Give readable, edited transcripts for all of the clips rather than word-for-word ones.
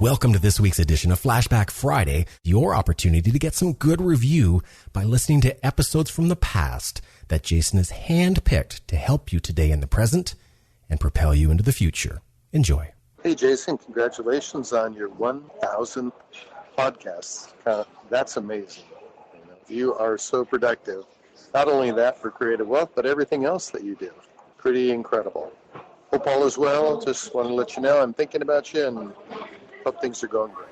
Welcome to this week's edition of Flashback Friday, your opportunity to get some good review by listening to episodes from the past that Jason has handpicked to help you today in the present and propel you into the future. Enjoy. Hey, Jason, congratulations on your 1,000th podcast. That's amazing. You are so productive. Not only that for Creative Wealth, but everything else that you do. Pretty incredible. Hope all is well. Just want to let you know I'm thinking about you and hope things are going great.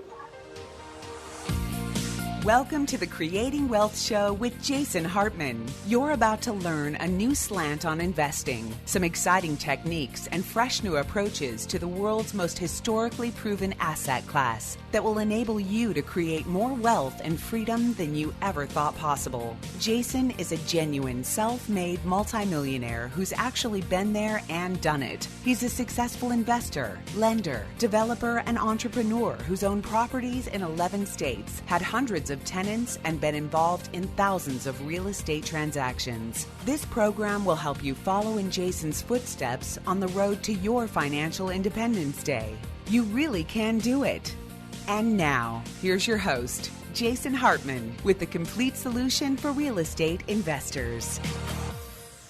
Welcome to the Creating Wealth Show with Jason Hartman. You're about to learn a new slant on investing, some exciting techniques, and fresh new approaches to the world's most historically proven asset class that will enable you to create more wealth and freedom than you ever thought possible. Jason is a genuine self-made multimillionaire who's actually been there and done it. He's a successful investor, lender, developer, and entrepreneur who's owned properties in 11 states, had hundreds of tenants, and been involved in thousands of real estate transactions. This program will help you follow in Jason's footsteps on the road to your financial independence day. You really can do it. And now, here's your host, Jason Hartman, with the complete solution for real estate investors.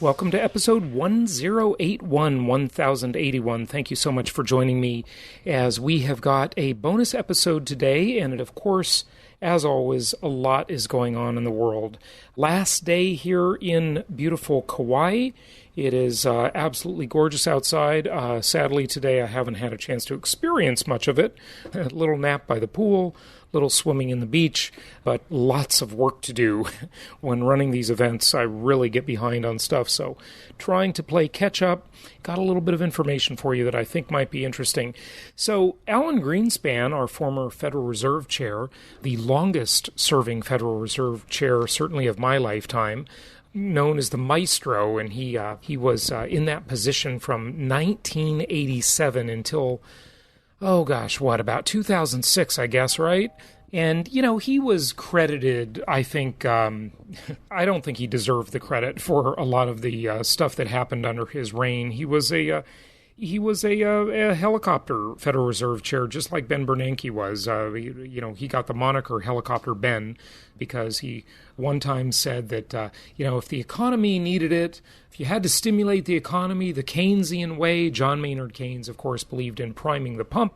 Welcome to episode 1081. Thank you so much for joining me as we have got a bonus episode today, and it, of course, as always, a lot is going on in the world. Last day here in beautiful Kauai. It is absolutely gorgeous outside. Sadly, today I haven't had a chance to experience much of it. A little nap by the pool, little swimming in the beach, but lots of work to do. When running these events, I really get behind on stuff, so trying to play catch-up. Got a little bit of information for you that I think might be interesting. So Alan Greenspan, our former Federal Reserve Chair, the longest-serving Federal Reserve Chair, certainly of my lifetime, known as the Maestro, and he was in that position from 1987 until, about 2006, I guess, right? And, he was credited, I think, I don't think he deserved the credit for a lot of the stuff that happened under his reign. He was a helicopter Federal Reserve Chair, just like Ben Bernanke was. He got the moniker Helicopter Ben because he one time said that, if the economy needed it, if you had to stimulate the economy the Keynesian way, John Maynard Keynes, of course, believed in priming the pump,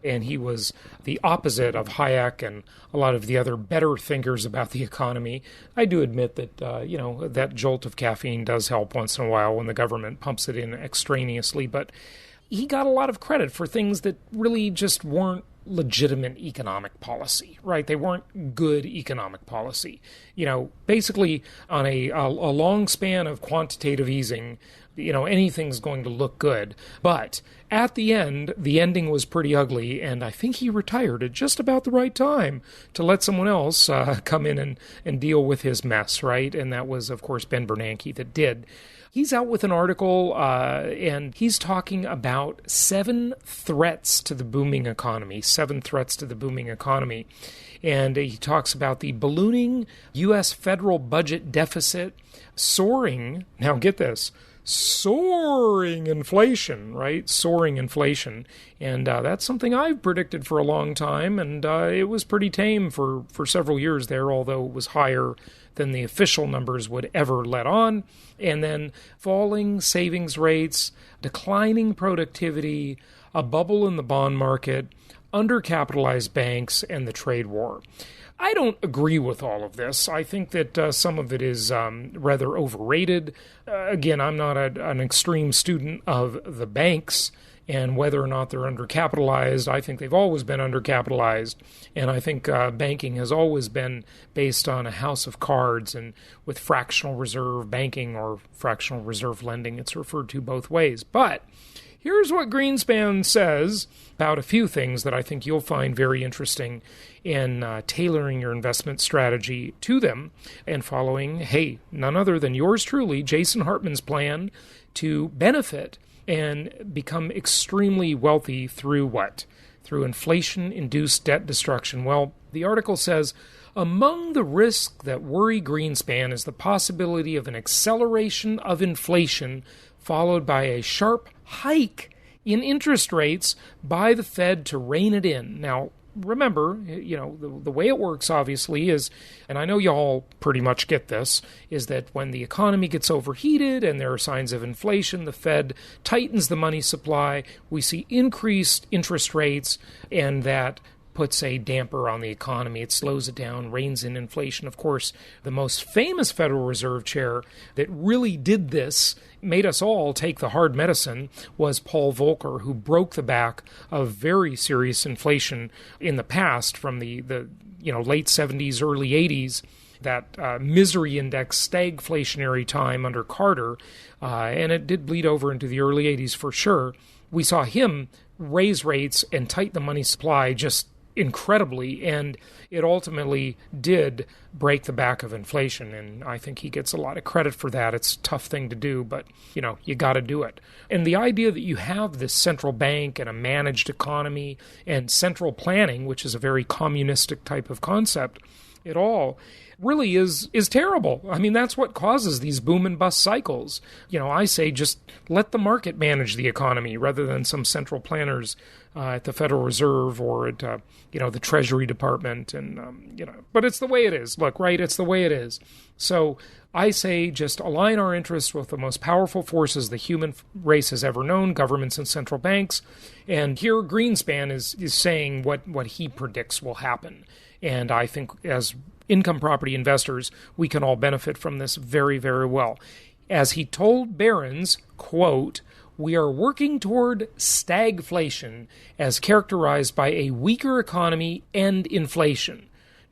and he was the opposite of Hayek and a lot of the other better thinkers about the economy. I do admit that, that jolt of caffeine does help once in a while when the government pumps it in extraneously, but he got a lot of credit for things that really just weren't legitimate economic policy, right? They weren't good economic policy. Basically on a long span of quantitative easing, anything's going to look good. But at the end, the ending was pretty ugly, and I think he retired at just about the right time to let someone else come in and deal with his mess, right? And that was, of course, Ben Bernanke that did. He's out with an article, and he's talking about 7 threats to the booming economy, 7 threats to the booming economy. And he talks about the ballooning U.S. federal budget deficit, soaring, now get this, soaring inflation, right? Soaring inflation. And that's something I've predicted for a long time, and it was pretty tame for several years there, although it was higher than the official numbers would ever let on. And then falling savings rates, declining productivity, a bubble in the bond market, undercapitalized banks, and the trade war. I don't agree with all of this. I think that some of it is rather overrated. Again, I'm not an extreme student of the banks and whether or not they're undercapitalized. I think they've always been undercapitalized, and I think banking has always been based on a house of cards and with fractional reserve banking or fractional reserve lending. It's referred to both ways. But here's what Greenspan says about a few things that I think you'll find very interesting in tailoring your investment strategy to them and following, none other than yours truly, Jason Hartman's plan to benefit and become extremely wealthy through what? Through inflation-induced debt destruction. Well, the article says, among the risks that worry Greenspan is the possibility of an acceleration of inflation followed by a sharp hike in interest rates by the Fed to rein it in. Now, remember, the way it works, obviously, is, and I know y'all pretty much get this, is that when the economy gets overheated and there are signs of inflation, the Fed tightens the money supply, we see increased interest rates, and that puts a damper on the economy. It slows it down, reins in inflation. Of course, the most famous Federal Reserve chair that really did this, made us all take the hard medicine, was Paul Volcker, who broke the back of very serious inflation in the past from the late 70s, early 80s, that misery index stagflationary time under Carter, and it did bleed over into the early 80s for sure. We saw him raise rates and tighten the money supply just incredibly, and it ultimately did break the back of inflation, and I think he gets a lot of credit for that. It's a tough thing to do, but you got to do it. And the idea that you have this central bank and a managed economy and central planning, which is a very communistic type of concept, it all really is terrible. I mean, that's what causes these boom and bust cycles. I say just let the market manage the economy rather than some central planners at the Federal Reserve or at the Treasury Department, and but it's the way it is. Look, right? It's the way it is. So I say just align our interests with the most powerful forces the human race has ever known, governments and central banks. And here Greenspan is saying what he predicts will happen. And I think as income property investors, we can all benefit from this very, very well. As he told Barron's, quote, "We are working toward stagflation as characterized by a weaker economy and inflation.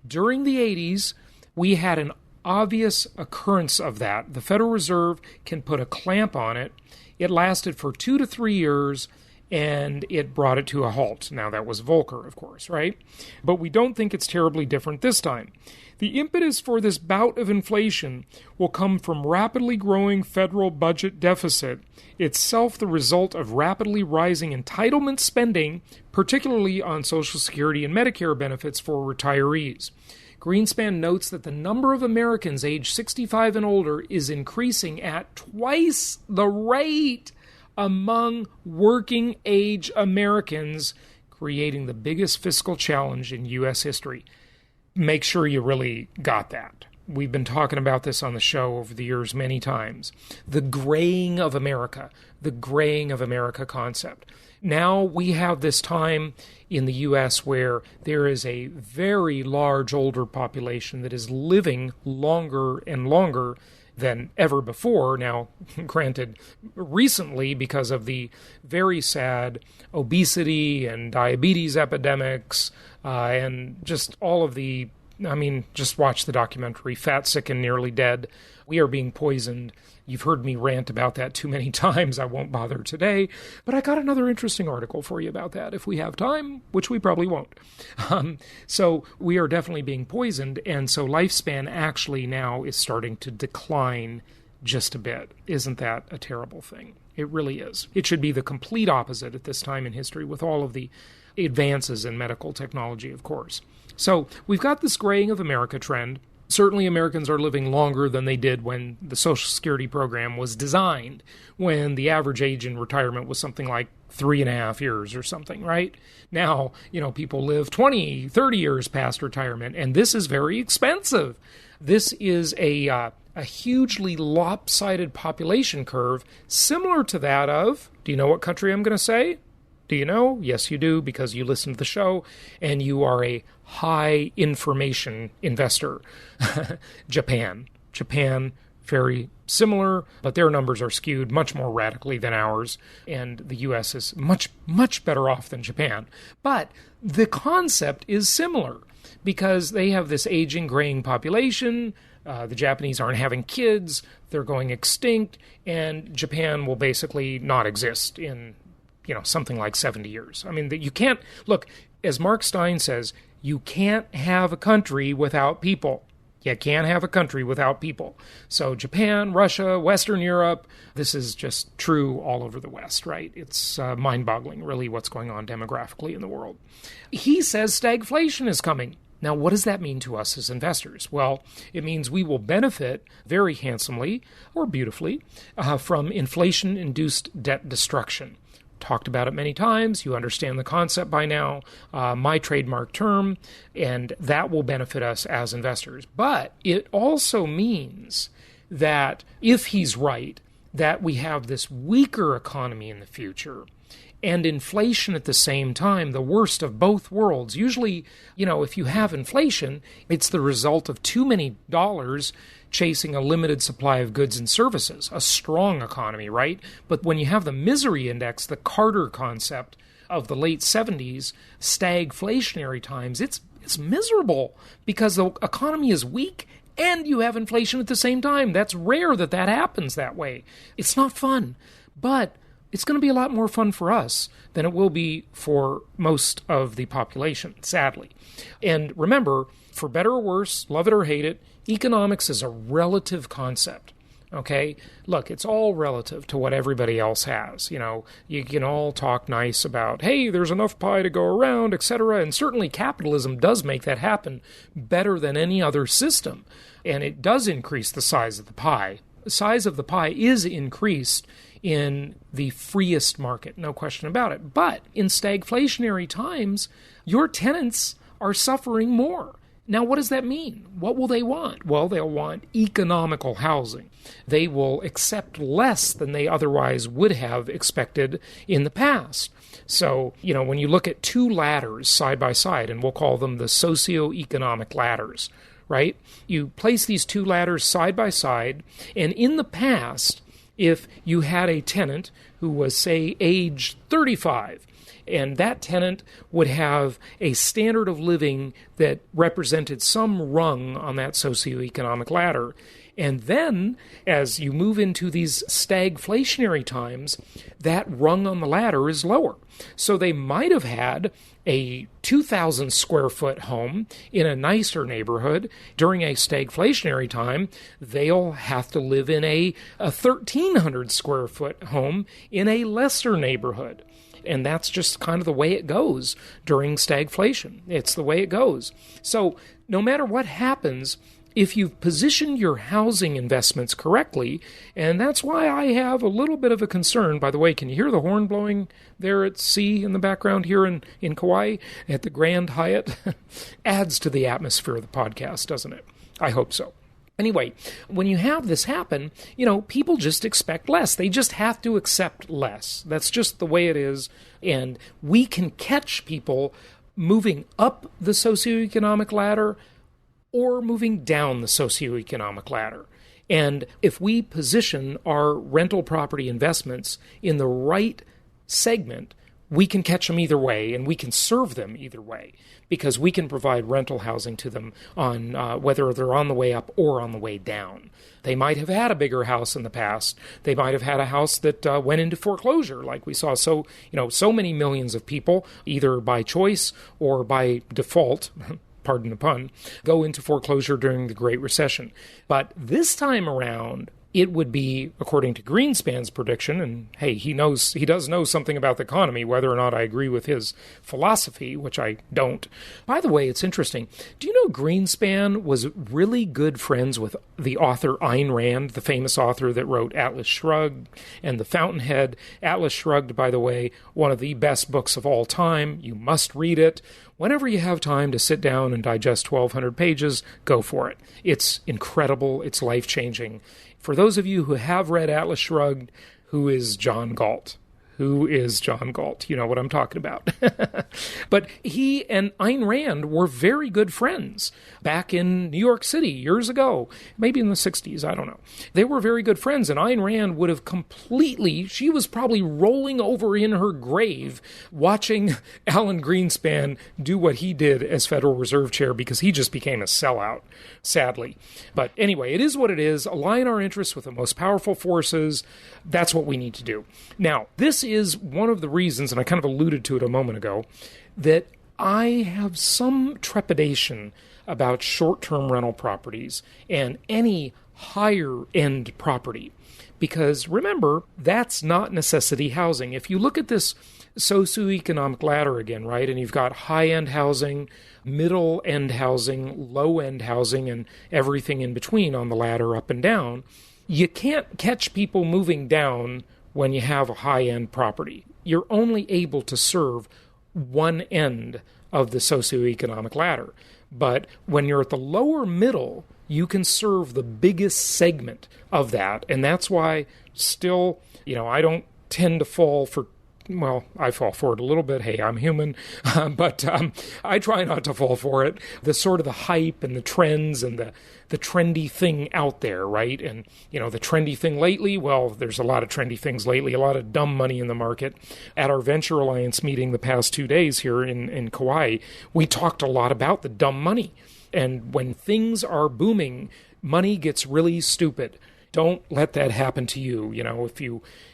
During the 80s, we had an obvious occurrence of that. The Federal Reserve can put a clamp on it. It lasted for 2 to 3 years, and it brought it to a halt." Now, that was Volcker, of course, right? But we don't think it's terribly different this time. "The impetus for this bout of inflation will come from rapidly growing federal budget deficit, itself the result of rapidly rising entitlement spending, particularly on Social Security and Medicare benefits for retirees." Greenspan notes that the number of Americans aged 65 and older is increasing at twice the rate among working-age Americans, creating the biggest fiscal challenge in U.S. history. Make sure you really got that. We've been talking about this on the show over the years many times. The graying of America concept. Now we have this time in the U.S. where there is a very large older population that is living longer and longer than ever before. Now, granted, recently, because of the very sad obesity and diabetes epidemics, and just all of the, just watch the documentary, Fat, Sick, and Nearly Dead. We are being poisoned. You've heard me rant about that too many times. I won't bother today. But I got another interesting article for you about that if we have time, which we probably won't. So we are definitely being poisoned. And so lifespan actually now is starting to decline just a bit. Isn't that a terrible thing? It really is. It should be the complete opposite at this time in history with all of the advances in medical technology, of course. So we've got this graying of America trend. Certainly Americans are living longer than they did when the Social Security program was designed, when the average age in retirement was something like 3.5 years or something, right? Now, people live 20, 30 years past retirement, and this is very expensive. This is a hugely lopsided population curve, similar to that of, do you know what country I'm going to say? Do you know? Yes, you do, because you listen to the show, and you are a high information investor. Japan, very similar, but their numbers are skewed much more radically than ours, and the U.S. is much, much better off than Japan. But the concept is similar, because they have this aging, graying population. The Japanese aren't having kids, they're going extinct, and Japan will basically not exist in something like 70 years. I mean, you can't, look, as Mark Stein says, you can't have a country without people. You can't have a country without people. So Japan, Russia, Western Europe, this is just true all over the West, right? It's mind-boggling, really, what's going on demographically in the world. He says stagflation is coming. Now, what does that mean to us as investors? Well, it means we will benefit very handsomely or beautifully from inflation-induced debt destruction. talked about it many times. You understand the concept by now, my trademark term, and that will benefit us as investors. But it also means that if he's right, that we have this weaker economy in the future and inflation at the same time, the worst of both worlds. Usually, if you have inflation, it's the result of too many dollars chasing a limited supply of goods and services, a strong economy, right? But when you have the misery index, the Carter concept of the late 70s, stagflationary times, it's miserable because the economy is weak and you have inflation at the same time. That's rare that happens that way. It's not fun, but it's going to be a lot more fun for us than it will be for most of the population, sadly. And remember, for better or worse, love it or hate it, economics is a relative concept, okay? Look, it's all relative to what everybody else has. You can all talk nice about, hey, there's enough pie to go around, etc. And certainly capitalism does make that happen better than any other system. And it does increase the size of the pie. The size of the pie is increased in the freest market, no question about it. But in stagflationary times, your tenants are suffering more. Now, what does that mean? What will they want? Well, they'll want economical housing. They will accept less than they otherwise would have expected in the past. So, when you look at two ladders side by side, and we'll call them the socioeconomic ladders, right? You place these two ladders side by side, and in the past, if you had a tenant who was, say, age 35, and that tenant would have a standard of living that represented some rung on that socioeconomic ladder. And then, as you move into these stagflationary times, that rung on the ladder is lower. So they might have had a 2,000 square foot home in a nicer neighborhood. During a stagflationary time, they'll have to live in a 1,300 square foot home in a lesser neighborhood. And that's just kind of the way it goes during stagflation. It's the way it goes. So no matter what happens, if you've positioned your housing investments correctly, and that's why I have a little bit of a concern. By the way, can you hear the horn blowing there at sea in the background here in Kauai at the Grand Hyatt? Adds to the atmosphere of the podcast, doesn't it? I hope so. Anyway, when you have this happen, people just expect less. They just have to accept less. That's just the way it is. And we can catch people moving up the socioeconomic ladder or moving down the socioeconomic ladder. And if we position our rental property investments in the right segment, we can catch them either way, and we can serve them either way, because we can provide rental housing to them on whether they're on the way up or on the way down. They might have had a bigger house in the past. They might have had a house that went into foreclosure, like we saw. So many millions of people, either by choice or by default, pardon the pun, go into foreclosure during the Great Recession. But this time around, it would be, according to Greenspan's prediction, and hey, he does know something about the economy, whether or not I agree with his philosophy, which I don't. By the way, it's interesting. Do you know Greenspan was really good friends with the author Ayn Rand, the famous author that wrote Atlas Shrugged and The Fountainhead? Atlas Shrugged, by the way, one of the best books of all time. You must read it. Whenever you have time to sit down and digest 1,200 pages, go for it. It's incredible. It's life-changing. For those of you who have read Atlas Shrugged, who is John Galt? Who is John Galt? You know what I'm talking about. But he and Ayn Rand were very good friends back in New York City years ago, maybe in the 60s, I don't know. They were very good friends, and Ayn Rand would have she was probably rolling over in her grave watching Alan Greenspan do what he did as Federal Reserve Chair, because he just became a sellout, sadly. But anyway, it is what it is. Align our interests with the most powerful forces. That's what we need to do. Now, this is one of the reasons, and I kind of alluded to it a moment ago, that I have some trepidation about short-term rental properties and any higher-end property. Because remember, that's not necessity housing. If you look at this socioeconomic ladder again, right, and you've got high-end housing, middle-end housing, low-end housing, and everything in between on the ladder up and down, you can't catch people moving down when you have a high-end property. you're only able to serve one end of the socioeconomic ladder. But when you're at the lower middle, you can serve the biggest segment of that. And that's why still, I don't tend to fall for, well, I fall for it a little bit. Hey, I'm human. But I try not to fall for it. The sort of the hype and the trends and the trendy thing out there, right? And, the trendy thing lately, well, there's a lot of trendy things lately, a lot of dumb money in the market. At our Venture Alliance meeting the past 2 days here in Kauai, we talked a lot about the dumb money. And when things are booming, money gets really stupid. Don't let that happen to you.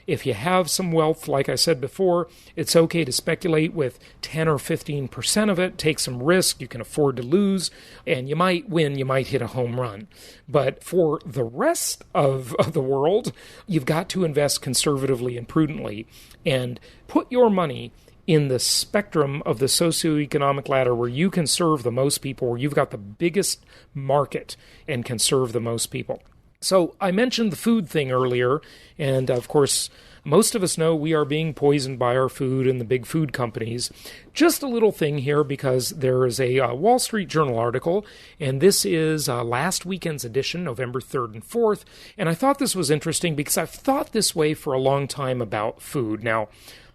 If you have some wealth, like I said before, it's okay to speculate with 10 or 15% of it, take some risk, you can afford to lose, and you might win, you might hit a home run. But for the rest of the world, you've got to invest conservatively and prudently and put your money in the spectrum of the socioeconomic ladder where you can serve the most people, where you've got the biggest market and can serve the most people. So I mentioned the food thing earlier, and of course, most of us know we are being poisoned by our food and the big food companies. Just a little thing here, because there is a Wall Street Journal article, and this is last weekend's edition, November 3rd and 4th, and I thought this was interesting because I've thought this way for a long time about food. Now,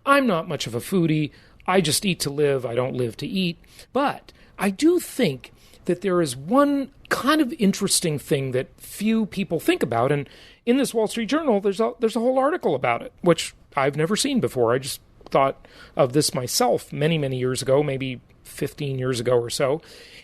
I'm not much of a foodie. I just eat to live. I don't live to eat. But I do think that there is one kind of interesting thing that few people think about, and in this Wall Street Journal, there's a whole article about it, which I've never seen before. I just thought of this myself many, many years ago, maybe 15 years ago or so,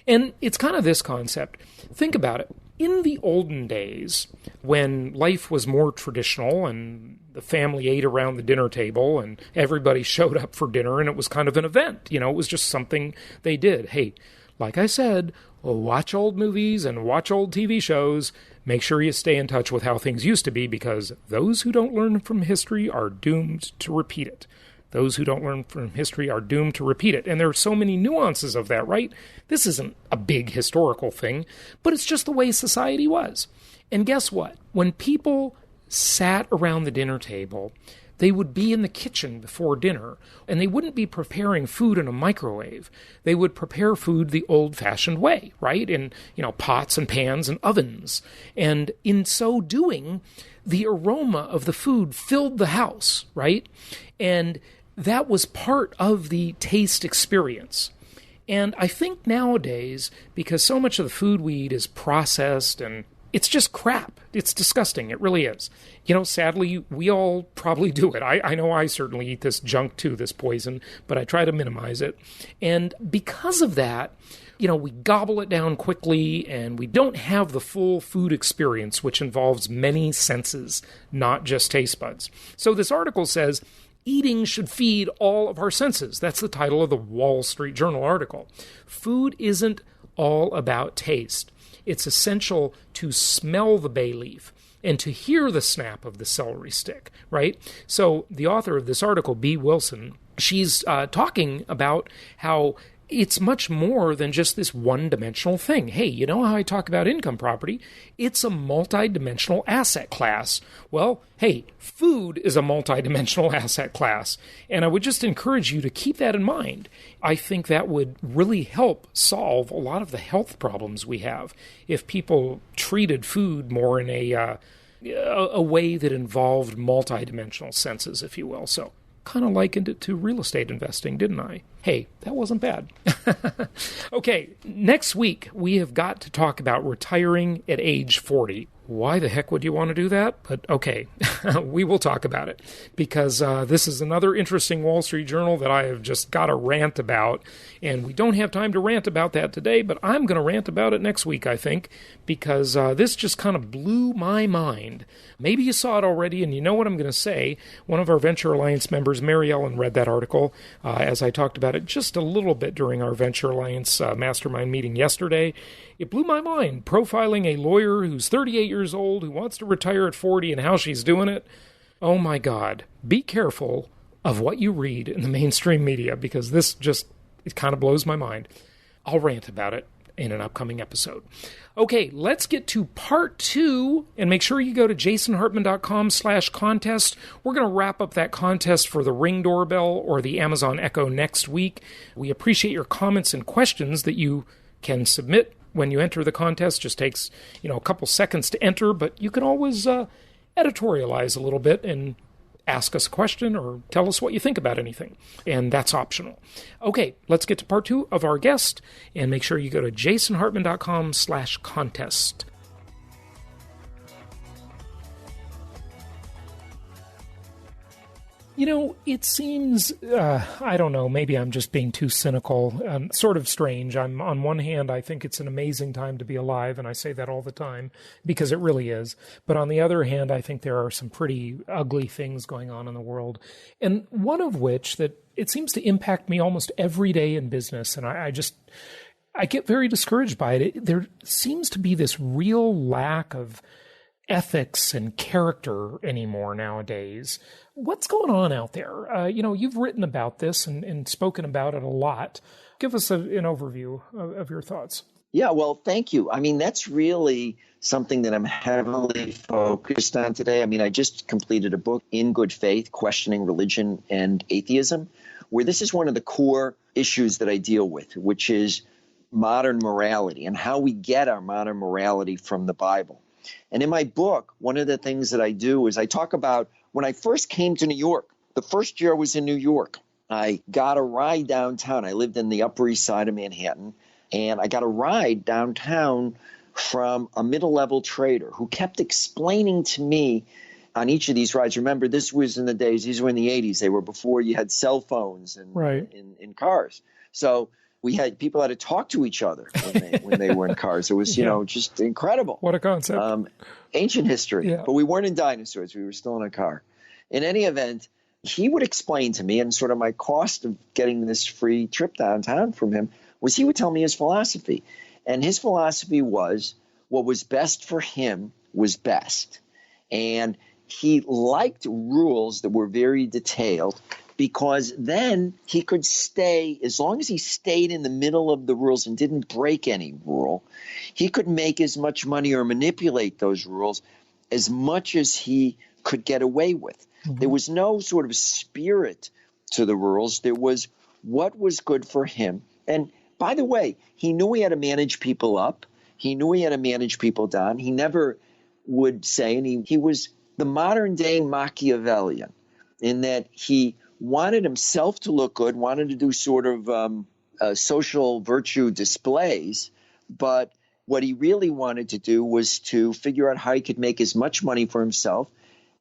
and it's kind of this concept. Think about it. In the olden days, when life was more traditional and the family ate around the dinner table and everybody showed up for dinner and it was kind of an event, it was just something they did. Hey, like I said, watch old movies and watch old TV shows. Make sure you stay in touch with how things used to be, because those who don't learn from history are doomed to repeat it. Those who don't learn from history are doomed to repeat it. And there are so many nuances of that, right? This isn't a big historical thing, but it's just the way society was. And guess what? When people sat around the dinner table, they would be in the kitchen before dinner, and they wouldn't be preparing food in a microwave. They would prepare food the old-fashioned way, right? In, pots and pans and ovens. And in so doing, the aroma of the food filled the house, right? And that was part of the taste experience. And I think nowadays, because so much of the food we eat is processed and it's just crap. It's disgusting. It really is. Sadly, we all probably do it. I know I certainly eat this junk too, this poison, but I try to minimize it. And because of that, we gobble it down quickly, and we don't have the full food experience, which involves many senses, not just taste buds. So this article says, eating should feed all of our senses. That's the title of the Wall Street Journal article. Food isn't all about taste. It's essential to smell the bay leaf and to hear the snap of the celery stick, right? So the author of this article, B. Wilson, she's talking about how it's much more than just this one-dimensional thing. Hey, you know how I talk about income property? It's a multi-dimensional asset class. Well, hey, food is a multi-dimensional asset class. And I would just encourage you to keep that in mind. I think that would really help solve a lot of the health problems we have if people treated food more in a way that involved multi-dimensional senses, if you will. So, kind of likened it to real estate investing, didn't I? Hey, that wasn't bad. Okay, next week we have got to talk about retiring at age 40. Why the heck would you want to do that? But okay, we will talk about it, because this is another interesting Wall Street Journal that I have just got to rant about, and we don't have time to rant about that today, but I'm going to rant about it next week, I think, because this just kind of blew my mind. Maybe you saw it already, and you know what I'm going to say. One of our Venture Alliance members, Mary Ellen, read that article as I talked about it just a little bit during our Venture Alliance mastermind meeting yesterday. It blew my mind, profiling a lawyer who's 38 years old, who wants to retire at 40, and how she's doing it. Oh my God. Be careful of what you read in the mainstream media, because this just, it kind of blows my mind. I'll rant about it. in an upcoming episode. Okay, let's get to part 2, and make sure you go to jasonhartman.com/contest. We're going to wrap up that contest for the Ring doorbell or the Amazon Echo next week. We appreciate your comments and questions that you can submit when you enter the contest. Just takes, a couple seconds to enter, but you can always editorialize a little bit and ask us a question or tell us what you think about anything. And that's optional. Okay, let's get to part 2 of our guest, and make sure you go to jasonhartman.com/contest. It seems, I don't know, maybe I'm just being too cynical, sort of strange. On one hand, I think it's an amazing time to be alive, and I say that all the time, because it really is. But on the other hand, I think there are some pretty ugly things going on in the world. And one of which that it seems to impact me almost every day in business, and I get very discouraged by it. There seems to be this real lack of ethics and character anymore nowadays. What's going on out there? You've written about this and spoken about it a lot. Give us an overview of your thoughts. Yeah, well, thank you. That's really something that I'm heavily focused on today. I just completed a book, In Good Faith, Questioning Religion and Atheism, where this is one of the core issues that I deal with, which is modern morality and how we get our modern morality from the Bible. And in my book, one of the things that I do is I talk about when I first came to New York. The first year I was in New York, I got a ride downtown. I lived in the Upper East Side of Manhattan, and I got a ride downtown from a middle-level trader who kept explaining to me on each of these rides. Remember, this was in the days, these were in the 80s. They were before you had cell phones and in cars. So we had people had to talk to each other when they were in cars. It was, just incredible. What a concept. Ancient history. Yeah. But we weren't in dinosaurs. We were still in a car. In any event, he would explain to me, and sort of my cost of getting this free trip downtown from him was he would tell me his philosophy. And his philosophy was what was best for him was best. And he liked rules that were very detailed, because then he could stay, as long as he stayed in the middle of the rules and didn't break any rule, he could make as much money or manipulate those rules as much as he could get away with. Mm-hmm. There was no sort of spirit to the rules. There was what was good for him. And by the way, he knew he had to manage people up. He knew he had to manage people down. He never would say, and he was the modern day Machiavellian in that he wanted himself to look good, wanted to do sort of social virtue displays, but what he really wanted to do was to figure out how he could make as much money for himself,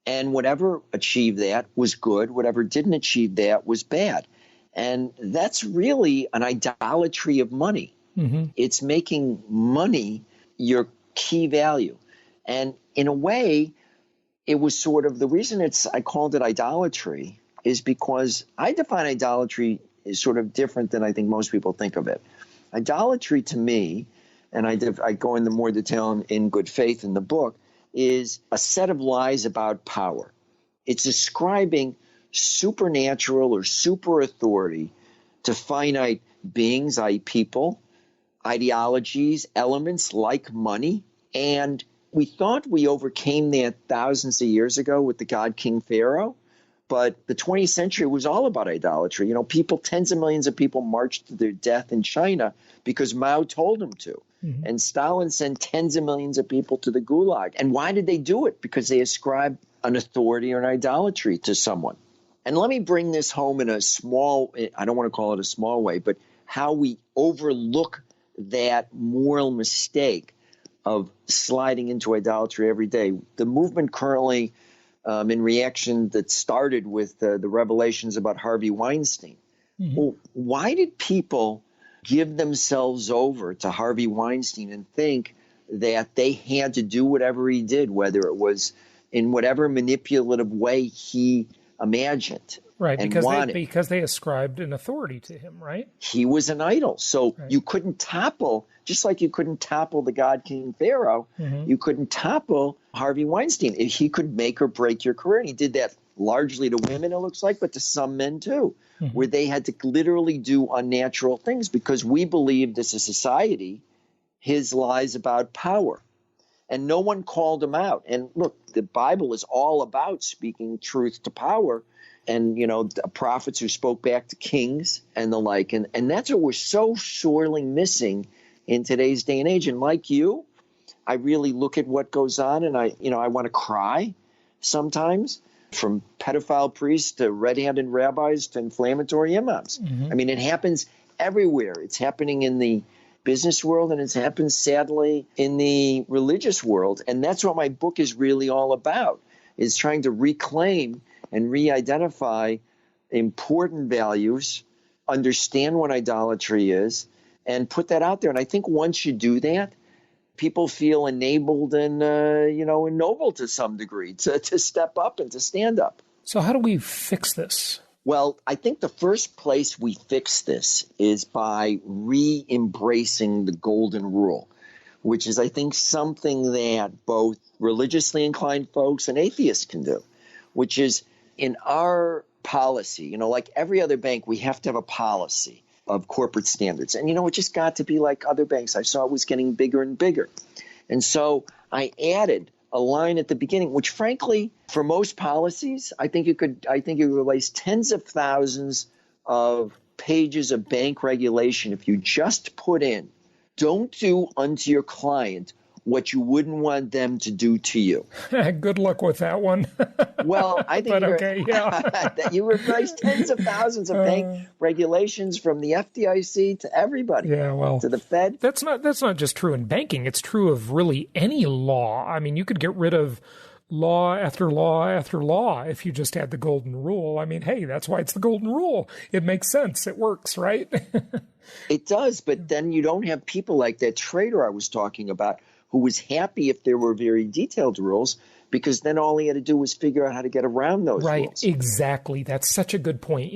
and whatever achieved that was good, whatever didn't achieve that was bad. And that's really an idolatry of money. Mm-hmm. It's making money your key value. And in a way, it was sort of the reason I called it idolatry is because I define idolatry as sort of different than I think most people think of it. Idolatry to me, and I go into more detail in Good Faith in the book, is a set of lies about power. It's ascribing supernatural or super authority to finite beings, i.e. people, ideologies, elements like money. And we thought we overcame that thousands of years ago with the god King Pharaoh. But the 20th century was all about idolatry. Tens of millions of people marched to their death in China because Mao told them to. Mm-hmm. And Stalin sent tens of millions of people to the Gulag. And why did they do it? Because they ascribed an authority or an idolatry to someone. And let me bring this home in a small, I don't want to call it a small way, but how we overlook that moral mistake of sliding into idolatry every day. The movement currently, in reaction that started with the revelations about Harvey Weinstein. Mm-hmm. Well, why did people give themselves over to Harvey Weinstein and think that they had to do whatever he did, whether it was in whatever manipulative way he imagined? Right, because they ascribed an authority to him, right? He was an idol. So You couldn't topple, just like you couldn't topple the god King Pharaoh, mm-hmm. You couldn't topple Harvey Weinstein. He could make or break your career. And he did that largely to women, it looks like, but to some men too, mm-hmm. where they had to literally do unnatural things because we believed as a society his lies about power. And no one called him out. And look, the Bible is all about speaking truth to power. And, the prophets who spoke back to kings and the like. And that's what we're so sorely missing in today's day and age. And like you, I really look at what goes on and I want to cry sometimes, from pedophile priests to red-handed rabbis to inflammatory imams. Mm-hmm. I mean, it happens everywhere. It's happening in the business world and it's happened, sadly, in the religious world. And that's what my book is really all about, is trying to reclaim and re-identify important values, understand what idolatry is, and put that out there. And I think once you do that, people feel enabled and, ennobled to some degree to step up and to stand up. So how do we fix this? Well, I think the first place we fix this is by re-embracing the golden rule, which is, I think, something that both religiously inclined folks and atheists can do, which is in our policy, like every other bank, we have to have a policy of corporate standards. And, it just got to be like other banks. I saw it was getting bigger and bigger. And so I added a line at the beginning, which frankly, for most policies, I think you could replace tens of thousands of pages of bank regulation if you just put in, don't do unto your client what you wouldn't want them to do to you. Good luck with that one. Well, I think that you replace tens of thousands of bank regulations from the FDIC to everybody. Yeah, well, to the Fed. That's not just true in banking. It's true of really any law. I mean, you could get rid of law after law after law if you just had the golden rule. I mean, hey, that's why it's the golden rule. It makes sense. It works, right? It does, but then you don't have people like that trader I was talking about, who was happy if there were very detailed rules, because then all he had to do was figure out how to get around those rules. Right, exactly. That's such a good point,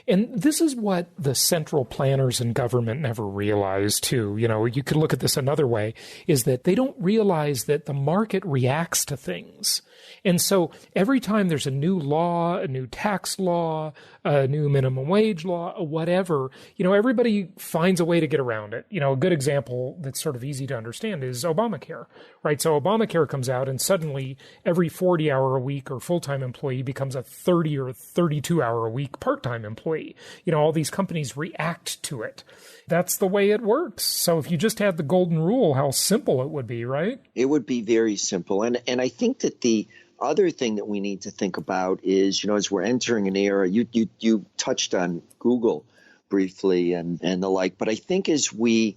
And this is what the central planners in government never realize, too. You could look at this another way, is that they don't realize that the market reacts to things. And so every time there's a new law, a new tax law, a new minimum wage law, whatever, everybody finds a way to get around it. A good example that's sort of easy to understand is Obamacare, right? So Obamacare comes out and suddenly every 40-hour-a-week or full-time employee becomes a 30 or 32-hour-a-week part-time employee. All these companies react to it. That's the way it works. So if you just had the golden rule, how simple it would be, right? It would be very simple. And I think that the other thing that we need to think about is, as we're entering an era, you touched on Google briefly and the like, but I think as we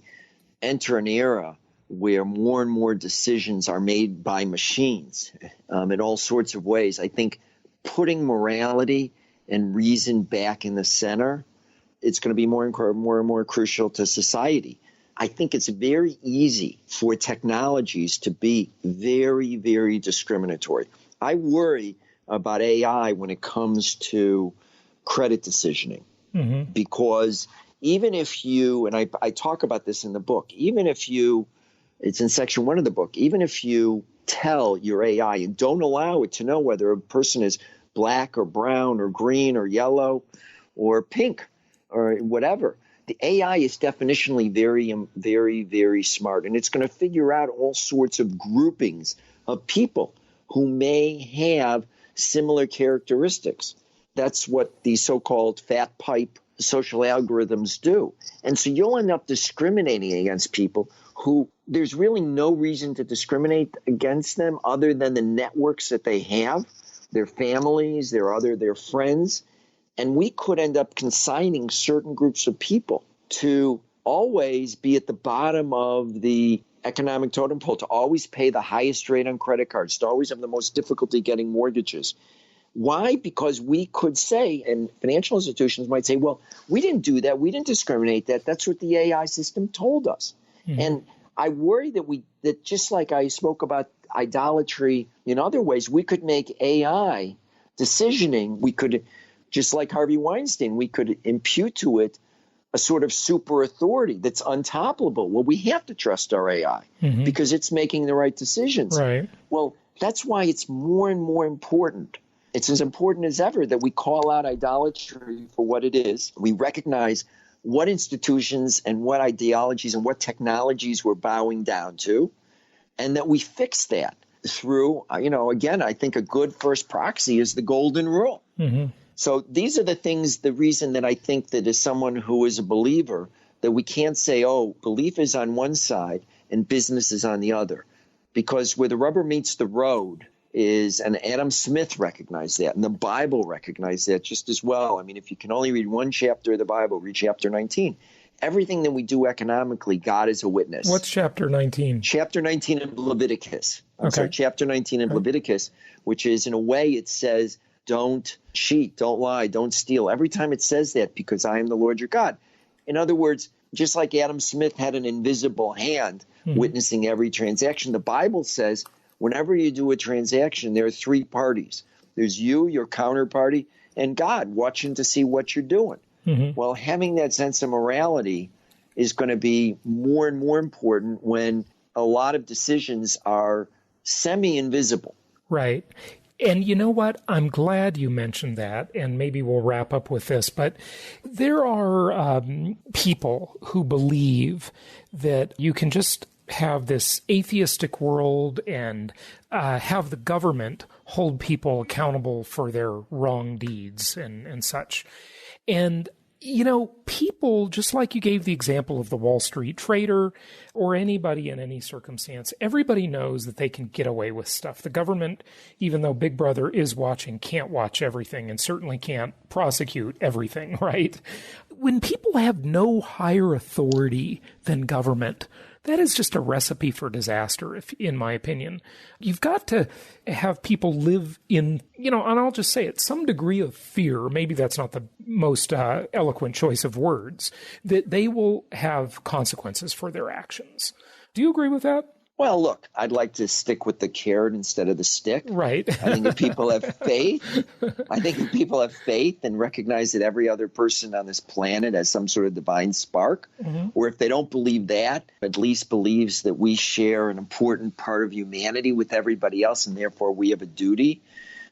enter an era where more and more decisions are made by machines in all sorts of ways, I think putting morality and reason back in the center, it's going to be more and more crucial to society. I think it's very easy for technologies to be very, very discriminatory. I worry about AI when it comes to credit decisioning, because even if you, and I talk about this in the book, even if you, it's in section 1 of the book, even if you tell your AI and don't allow it to know whether a person is black or brown or green or yellow or pink or whatever, the AI is definitionally very, very, very smart. And it's going to figure out all sorts of groupings of people who may have similar characteristics. That's what the so-called fat pipe social algorithms do. And so you'll end up discriminating against people who there's really no reason to discriminate against them other than the networks that they have, their families, their friends. And we could end up consigning certain groups of people to always be at the bottom of the economic totem pole, to always pay the highest rate on credit cards, to always have the most difficulty getting mortgages. Why? Because we could say, and financial institutions might say, well, we didn't do that. We didn't discriminate that. That's what the AI system told us. Mm-hmm. And I worry that just like I spoke about idolatry in other ways, we could make AI decisioning, we could, just like Harvey Weinstein, we could impute to it a sort of super authority that's untoppable. Well, we have to trust our AI because it's making the right decisions. Right. Well, that's why it's more and more important. It's as important as ever that we call out idolatry for what it is. We recognize what institutions and what ideologies and what technologies we're bowing down to, and that we fix that through, again, I think a good first proxy is the golden rule. Mm-hmm. So these are the things, the reason that I think that as someone who is a believer, that we can't say, oh, belief is on one side and business is on the other. Because where the rubber meets the road is, and Adam Smith recognized that, and the Bible recognized that just as well. I mean, if you can only read one chapter of the Bible, read chapter 19. Everything that we do economically, God is a witness. What's chapter 19? Chapter 19 of Leviticus. Okay. Chapter 19 of Leviticus, which is, in a way, it says, don't cheat, don't lie, don't steal. Every time it says that, because I am the Lord your God. In other words, just like Adam Smith had an invisible hand witnessing every transaction, the Bible says whenever you do a transaction, there are three parties. There's you, your counterparty, and God watching to see what you're doing. Mm-hmm. Well, having that sense of morality is going to be more and more important when a lot of decisions are semi-invisible. Right. And you know what? I'm glad you mentioned that, and maybe we'll wrap up with this, but there are people who believe that you can just have this atheistic world and have the government hold people accountable for their wrong deeds and such. And people, just like you gave the example of the Wall Street trader or anybody in any circumstance, everybody knows that they can get away with stuff. The government, even though Big Brother is watching, can't watch everything and certainly can't prosecute everything, right? When people have no higher authority than government, that is just a recipe for disaster, in my opinion. You've got to have people live in, and I'll just say it, some degree of fear. Maybe that's not the most eloquent choice of words, that they will have consequences for their actions. Do you agree with that? Well, look, I'd like to stick with the carrot instead of the stick. Right. I think if people have faith, and recognize that every other person on this planet has some sort of divine spark, or if they don't believe that, at least believes that we share an important part of humanity with everybody else, and therefore we have a duty,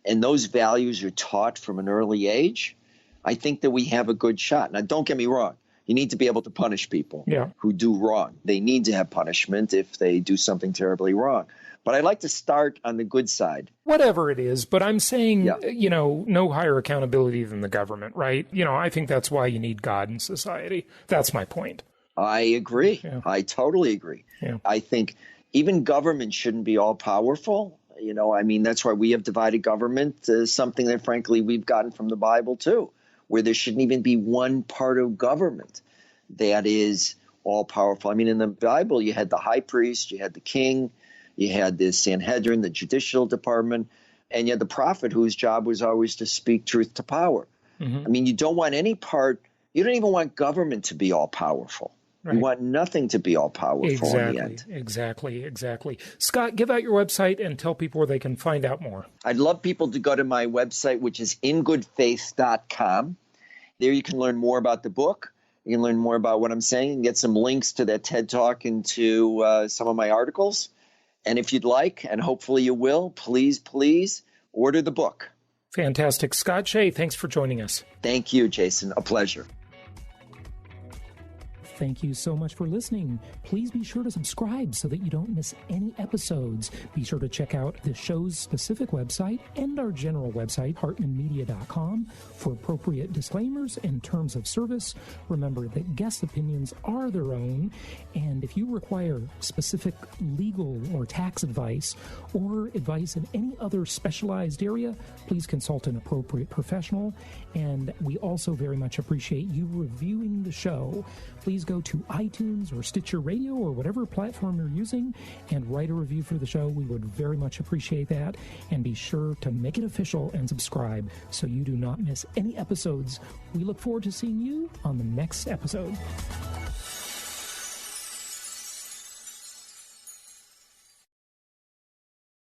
and those values are taught from an early age, I think that we have a good shot. Now, don't get me wrong. You need to be able to punish people who do wrong. They need to have punishment if they do something terribly wrong. But I'd like to start on the good side. Whatever it is, but I'm saying, no higher accountability than the government, right? I think that's why you need God in society. That's my point. I agree. Yeah. I totally agree. Yeah. I think even government shouldn't be all powerful. That's why we have divided government, something that, frankly, we've gotten from the Bible, too, where there shouldn't even be one part of government that is all-powerful. In the Bible, you had the high priest, you had the king, you had the Sanhedrin, the judicial department, and you had the prophet whose job was always to speak truth to power. Mm-hmm. You don't want any part – you don't even want government to be all-powerful. Right. You want nothing to be all-powerful in the end. Exactly. Scott, give out your website and tell people where they can find out more. I'd love people to go to my website, which is ingoodfaith.com. There you can learn more about the book. You can learn more about what I'm saying and get some links to that TED Talk and to some of my articles. And if you'd like, and hopefully you will, please order the book. Fantastic. Scott Shay, thanks for joining us. Thank you, Jason. A pleasure. Thank you so much for listening. Please be sure to subscribe so that you don't miss any episodes. Be sure to check out the show's specific website and our general website, hartmanmedia.com, for appropriate disclaimers and terms of service. Remember that guest opinions are their own, and if you require specific legal or tax advice or advice in any other specialized area, please consult an appropriate professional. And we also very much appreciate you reviewing the show. Please go to iTunes or Stitcher Radio or whatever platform you're using and write a review for the show. We would very much appreciate that. And be sure to make it official and subscribe so you do not miss any episodes. We look forward to seeing you on the next episode.